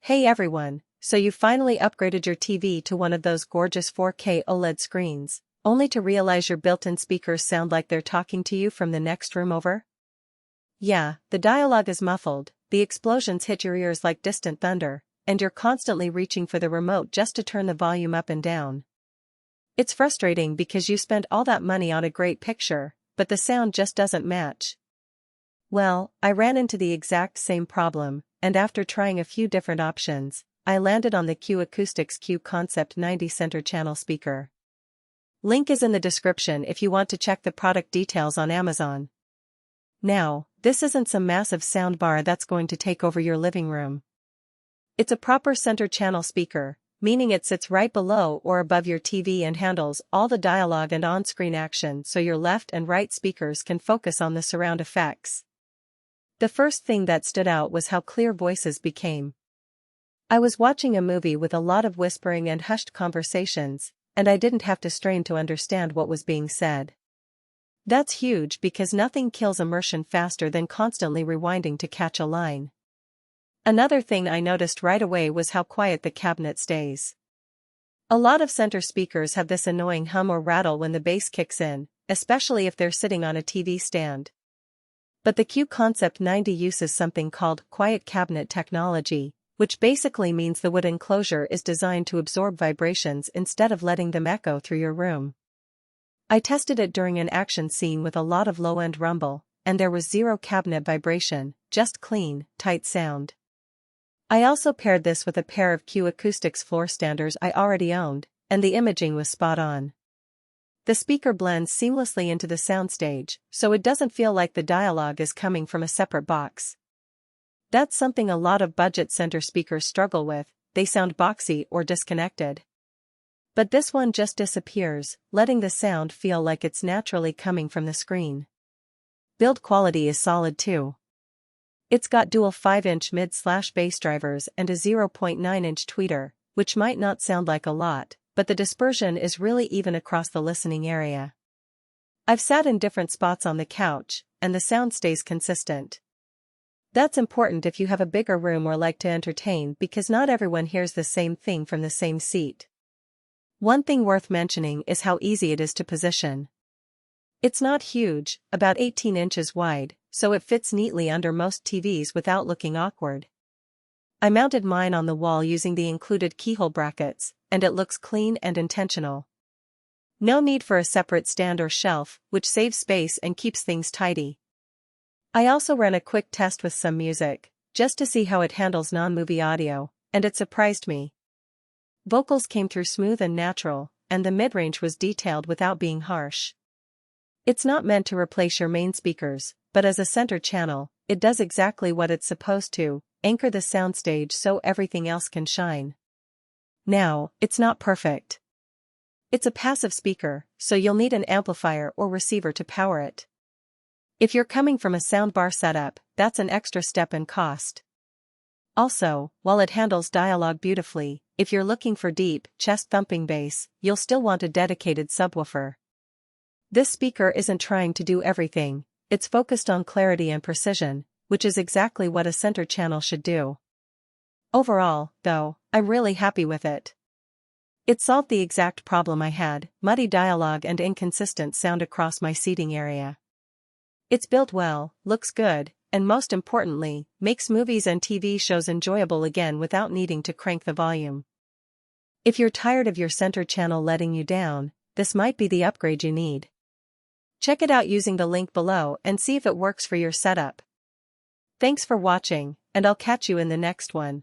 Hey everyone, so you finally upgraded your TV to one of those gorgeous 4K OLED screens, only to realize your built-in speakers sound like they're talking to you from the next room over? Yeah, the dialogue is muffled, the explosions hit your ears like distant thunder, and you're constantly reaching for the remote just to turn the volume up and down. It's frustrating because you spent all that money on a great picture, but the sound just doesn't match. Well, I ran into the exact same problem, and after trying a few different options, I landed on the Q Acoustics Q Concept 90 center channel speaker. Link is in the description if you want to check the product details on Amazon. Now, this isn't some massive soundbar that's going to take over your living room. It's a proper center channel speaker, meaning it sits right below or above your TV and handles all the dialogue and on-screen action so your left and right speakers can focus on the surround effects. The first thing that stood out was how clear voices became. I was watching a movie with a lot of whispering and hushed conversations, and I didn't have to strain to understand what was being said. That's huge because nothing kills immersion faster than constantly rewinding to catch a line. Another thing I noticed right away was how quiet the cabinet stays. A lot of center speakers have this annoying hum or rattle when the bass kicks in, especially if they're sitting on a TV stand. But the Q Concept 90 uses something called quiet cabinet technology, which basically means the wood enclosure is designed to absorb vibrations instead of letting them echo through your room. I tested it during an action scene with a lot of low-end rumble, and there was zero cabinet vibration, just clean, tight sound. I also paired this with a pair of Q Acoustics floor standers I already owned, and the imaging was spot on. The speaker blends seamlessly into the soundstage, so it doesn't feel like the dialogue is coming from a separate box. That's something a lot of budget center speakers struggle with, they sound boxy or disconnected. But this one just disappears, letting the sound feel like it's naturally coming from the screen. Build quality is solid too. It's got dual 5-inch mid/bass drivers and a 0.9-inch tweeter, which might not sound like a lot, but the dispersion is really even across the listening area. I've sat in different spots on the couch, and the sound stays consistent. That's important if you have a bigger room or like to entertain because not everyone hears the same thing from the same seat. One thing worth mentioning is how easy it is to position. It's not huge, about 18 inches wide, so it fits neatly under most TVs without looking awkward. I mounted mine on the wall using the included keyhole brackets, and it looks clean and intentional. No need for a separate stand or shelf, which saves space and keeps things tidy. I also ran a quick test with some music, just to see how it handles non-movie audio, and it surprised me. Vocals came through smooth and natural, and the mid-range was detailed without being harsh. It's not meant to replace your main speakers, but as a center channel, it does exactly what it's supposed to, anchor the soundstage so everything else can shine. Now, it's not perfect. It's a passive speaker, so you'll need an amplifier or receiver to power it. If you're coming from a soundbar setup, that's an extra step in cost. Also, while it handles dialogue beautifully, if you're looking for deep, chest-thumping bass, you'll still want a dedicated subwoofer. This speaker isn't trying to do everything, it's focused on clarity and precision, which is exactly what a center channel should do. Overall, though, I'm really happy with it. It solved the exact problem I had, muddy dialogue and inconsistent sound across my seating area. It's built well, looks good, and most importantly, makes movies and TV shows enjoyable again without needing to crank the volume. If you're tired of your center channel letting you down, this might be the upgrade you need. Check it out using the link below and see if it works for your setup. Thanks for watching, and I'll catch you in the next one.